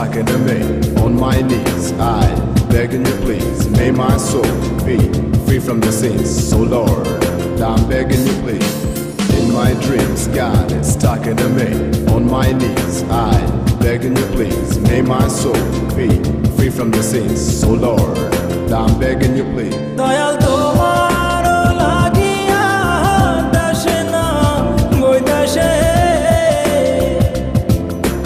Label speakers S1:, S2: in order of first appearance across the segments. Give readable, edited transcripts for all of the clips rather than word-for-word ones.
S1: talking to me. On my knees, I begging you please, may my soul be free from the sins. So Lord, I'm begging you please. In my dreams, God is talking to me. On my knees, I begging you please, may my soul be free from the sins. So Lord, I'm begging you please.
S2: Dayal তোমার লাগিয়া দেশে না বইতাসে,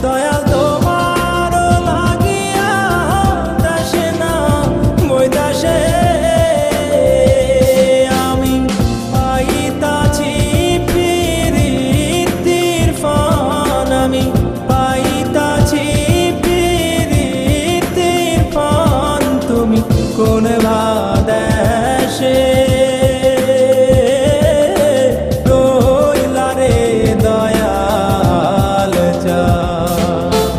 S2: দয়াল তোমার লাগিয়া দেশে না বইতাসে, আমি পাইতাছি প্রীতির ফান, আমি পাইতাছি প্রীতির ফান, তুমি কোন ভাদেশে রইলা রে দয়াল চাঁদ।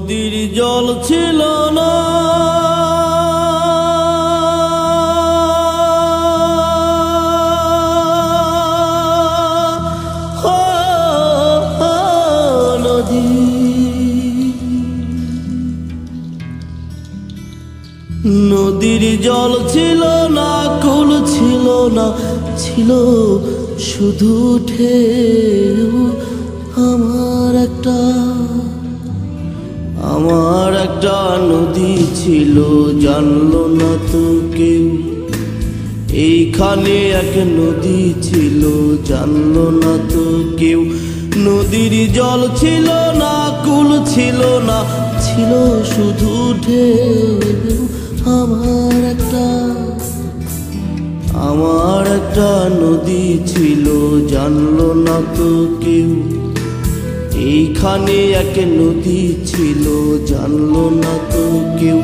S2: নদীর জল ছিল না, নদীর জল ছিল না, কুল ছিল না, ছিল শুধু ঢেউ। আমার একটা নদী ছিল, জানলো না তো কেউ। এইখানে এক নদী ছিল, জানলো না তো কেউ। নদীর জল ছিল না, কুল ছিল না, ছিল শুধু ঢেউ। আমার একটা নদী ছিল, জানলো না তো কেউ। এইখানে এক নদী ছিল, জানলো না তো কেউ।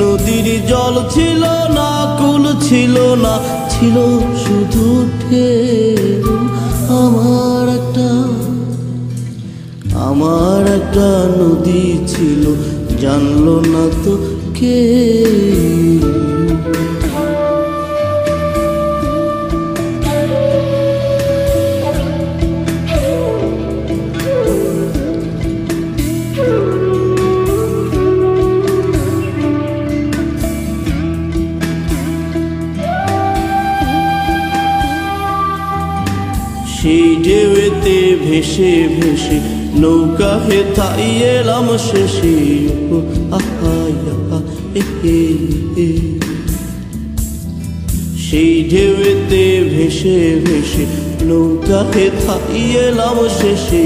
S2: নদীর জল ছিল না, কুল ছিল না, ছিল শুধু ঢেউ। আমার একটা নদী ছিল, জানলো না তো কেউ। সেই ঢেউতে ভেসে ভেসে নৌকা হেথাই এলাম শেষে। সেই ঢেউতে ভেসে ভেসে নৌকা হেথাই এলাম শেষে।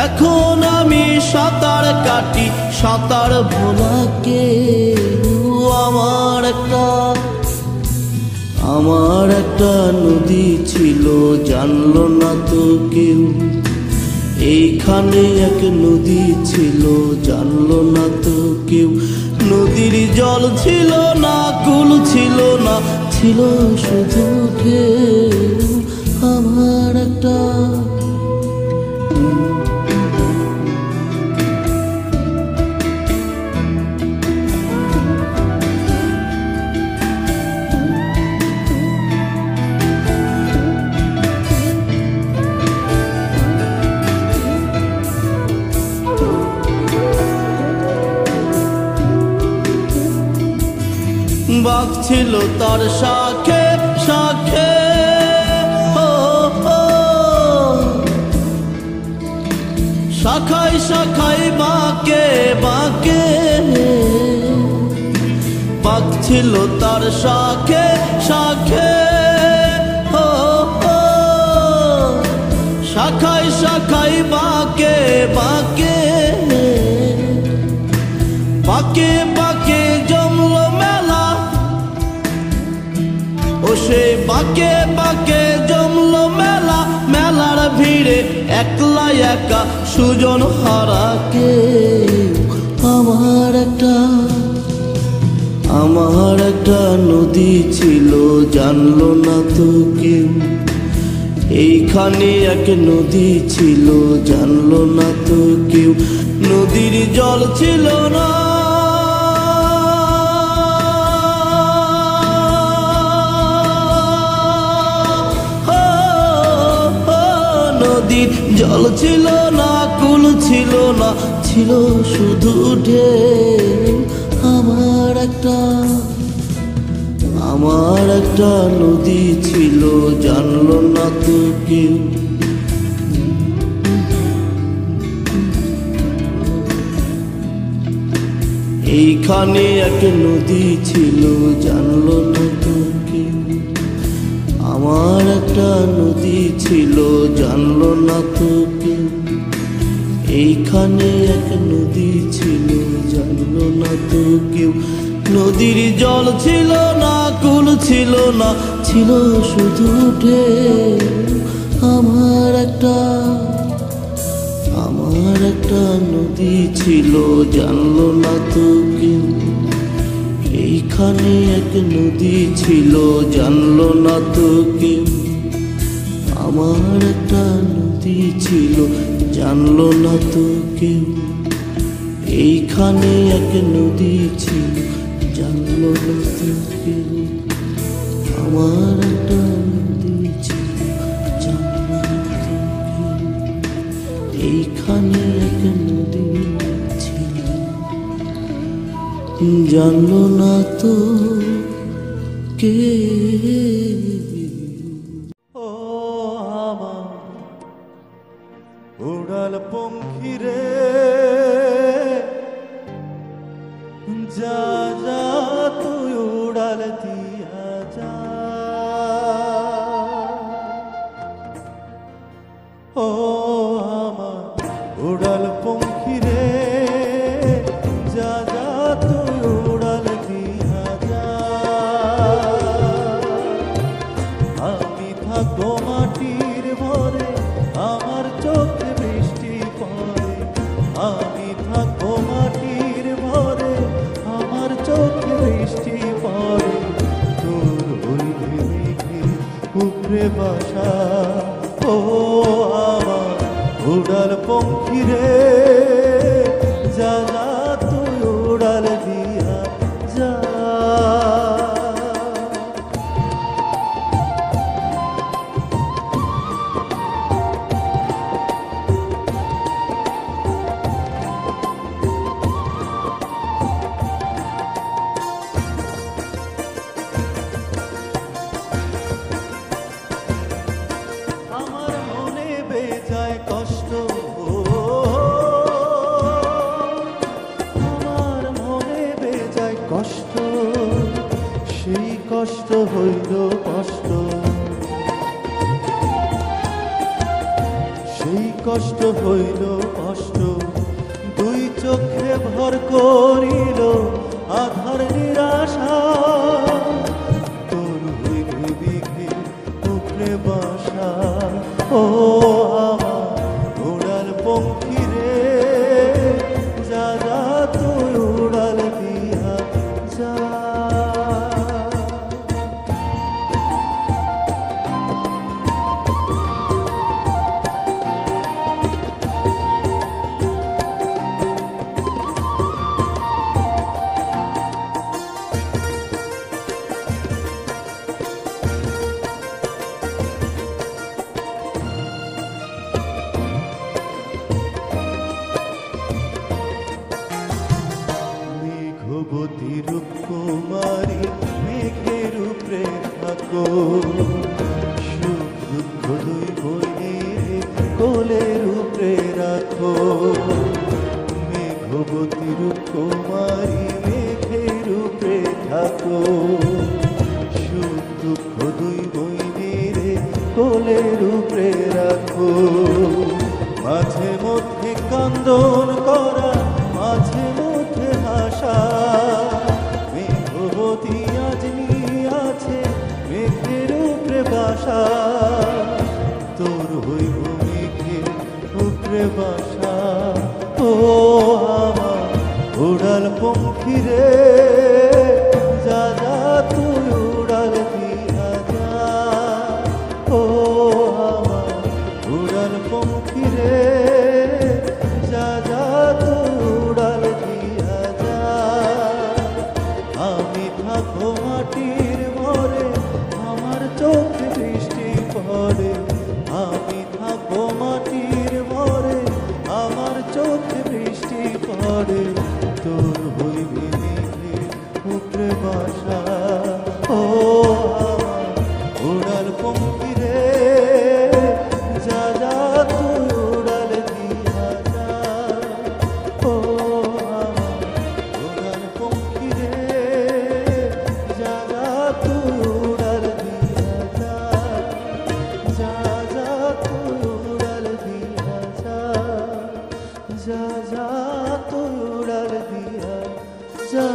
S2: এখন আমি সাঁতার কাটি, সাঁতার ভোলাকে। আমার একটা নদী ছিল, জানলো না তো কেউ। এইখানে এক নদী ছিল, জানলো না তো কেউ। নদীর জল ছিল না, কুল ছিল না, ছিল শুধু ঢেউ। আমার একটা বাঘ ছিল তার শাখে শাখে, শাখায় শাখায় বাঁকে বাঁকে। বাঘ ছিল তার শাখে শাখে, শাখায় শাখায় বাঁকে বাঁকে। বাঁকে বাঁকে জমলো মেলা, ও সে বাঁকে বাঁকে জমলো মেলা। মেলার ভিড়ে একলা একা সুজন হারা কেউ। আমার একটা নদী ছিল, জানলো না তো কেউ। এইখানে এক নদী ছিল, জানলো না তো কেউ। নদীর জল ছিল না, নদীর জল ছিল না, কুল ছিল না, ছিল শুধু ঢেউ। আমার একটা নদী ছিল, জানলো না তো কেউ। এইখানে এক নদী ছিল, জানলো না তো কেউ। আমার একটা নদী ছিল, জানলো না তো কেউ। এইখানে এক নদী ছিল, জানলো না তো কেউ। নদীর জল ছিল না, কুল ছিল না, ছিল শুধু ঢেউ। আমার একটা নদী ছিল, জানলো না তো কেউ। এইখানে এক নদী ছিল, জানলো না তো কেউ। আমার একটা নদী ছিল, জানলো না তো কেউ। এইখানে এক নদী ছিল, জানলো না তো কেউ। আমার একটা নদী ছিল, জানলো না তো কেউ। এইখানে এক নদী ছিল, জানলো না তো কেউ।
S3: ও আমার উড়াল পঙ্খী রে, যা যা তুই উড়াল দিয়া যা। ও আমার উড়াল পঙ্খী রে, যা যা তুই উড়াল দিয়া যা। আমি থাকবো মাটির ভরে, আমার চোখে বৃষ্টি পড়ে। আমি থাকবো মাটির ভরে, আমার চোখে বৃষ্টি পড়ে। তোর হইবে মেঘের উপরে বাসা। ও আমার উড়াল পঙ্খী রে, যা যা তুই উড়াল দিয়া যা। আমার মনে বেজায় কষ্ট, আমার মনে বেজায় কষ্ট। সেই কষ্ট হইল কষ্ট, সেই কষ্ট হইল কষ্ট। দুই চোখে ভর করিল আধার নিরাশা। তোর হইবে মেঘের উপরে বাসা। ও আমার উড়াল পঙ্খী রে, যা যা তুই উড়াল দিয়া যা। মেঘবতী রূপকুমারী, মেঘের উপরে থাকো। সুখ দুঃখ দুই বইয়ের কোলের উপরে রাখো। মেঘবতী রূপকুমারী, মেঘের উপরে থাকো। সুখ দুঃখ দুই বইয়ের কোলের উপরে রাখো। মাঝে মধ্যে কান্দন করা, মাঝে মধ্যে হাসা। মেঘবতী আজ নিয়াছে মেঘের উপরে বাসা। তোর হইব মেঘের উপরে বাসা। ও আমার উড়াল পঙ্খী রে, যা যা তুই উড়াল দিয়া যা। ও আমার উড়াল পঙ্খী রে, যা যা তুই উড়াল দিয়া যা। আমি থাকবো মাটির ভরে, আমার চোখে বৃষ্টি পড়ে। আমি থাকবো মাটির ভরে, আমার চোখে বৃষ্টি পড়ে। তোর হইবে মেঘের উপরে বাসা। ও আমার উড়াল পঙ্খী রে, যা যা তুই উড়াল দিয়া যা। ও আমার উড়াল পঙ্খী রে, যা যা তুই উড়াল দিয়া যা। যা যা তুই উড়াল দিয়া যা। যা যা তুই উড়াল দিয়া যা।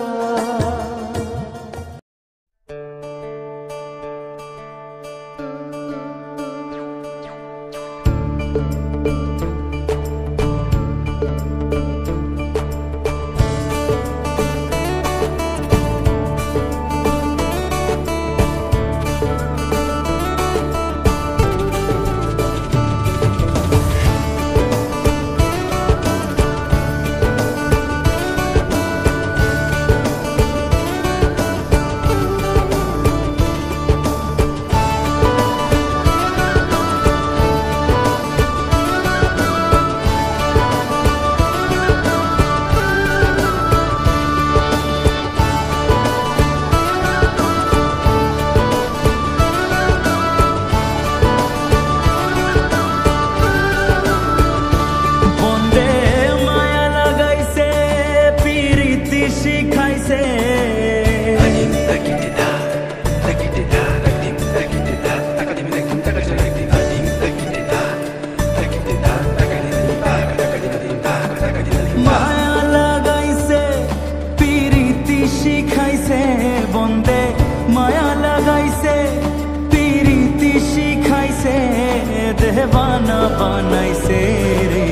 S4: দেবানা বানাইছে রে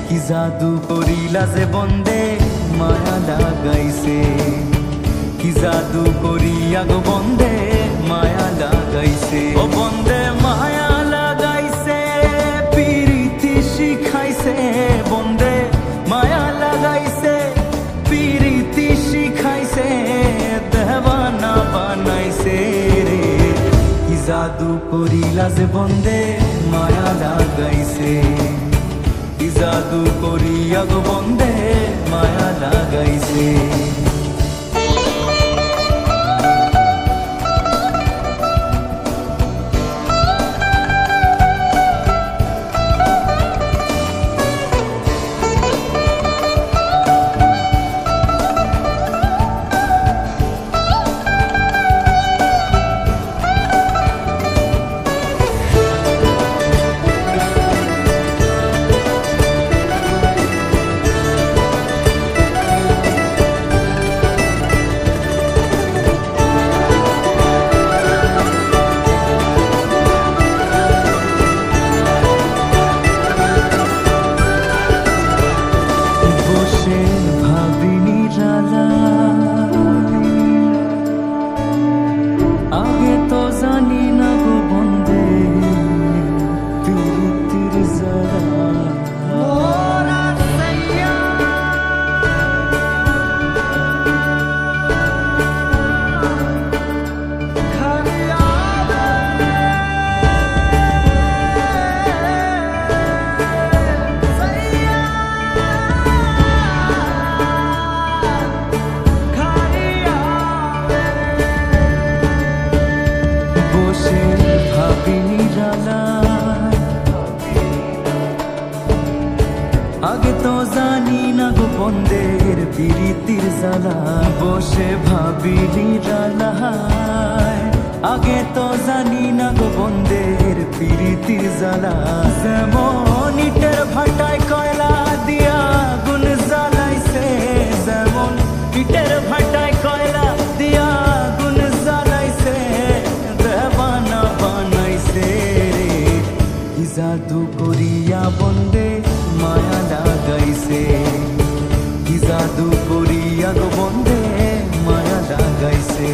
S4: কি জাদু করিলা যে বন্দে মায়া লাগাইছে কি জাদু করিয়া গো বন্দে মায়া লাগাইছে ও বন্দে মায়া লাগাইছে পিরিতি শিখাইছে বন্দে মায়া লাগাইছে পিরিতি শিখাইছে দেবানা বানাইছে রে কি জাদু করিলা যে বন্দে মায়া লাগাইছে কি জাদু করিয়া গো বন্দে মায়া লাগাইছে আগে তো জানি না গো বন্দে পিরিতির জ্বালা আগে তো জানি না গো বন্দের পিরিতির জ্বালা বসে ভাবি নিরালায় আগে তো জানি না গো বন্দের পিরিতির জ্বালা যেমন ইটের ভাটায় কয়লা দিয়া গুণ জ্বালাইছে যেমন ইটের ভাটায় কয়লা দিয়া গুণ জ্বালাইছে দেবানা বানাইছে রে কি জাদু করিয়া বন্দে মায়া লাগাইছে কি জাদু করিয়া গো বন্দে মায়া লাগাইছে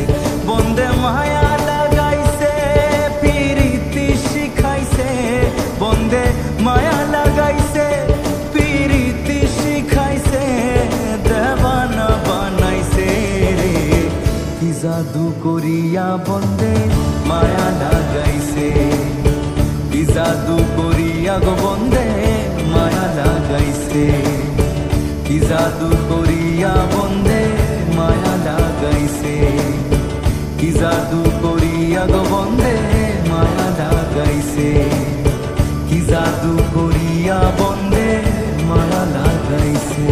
S4: বন্দে মায়া লাগাইছে পিরিতি শিখাইছে বন্দে মায়া লাগাইছে পিরিতি শিখাইছে দেবানা বানাইছে রে কি জাদু করিয়া বন্দে মায়া লাগাইছে কি জাদু করিয়া গো বন্দে মায়া লাগাইছে কি জাদু করিয়া বন্দে মায়া লাগাইছে কি জাদু করিয়া গো বন্দে মায়া লাগাইছে কি জাদু করিয়া বন্দে মায়া লাগাইছে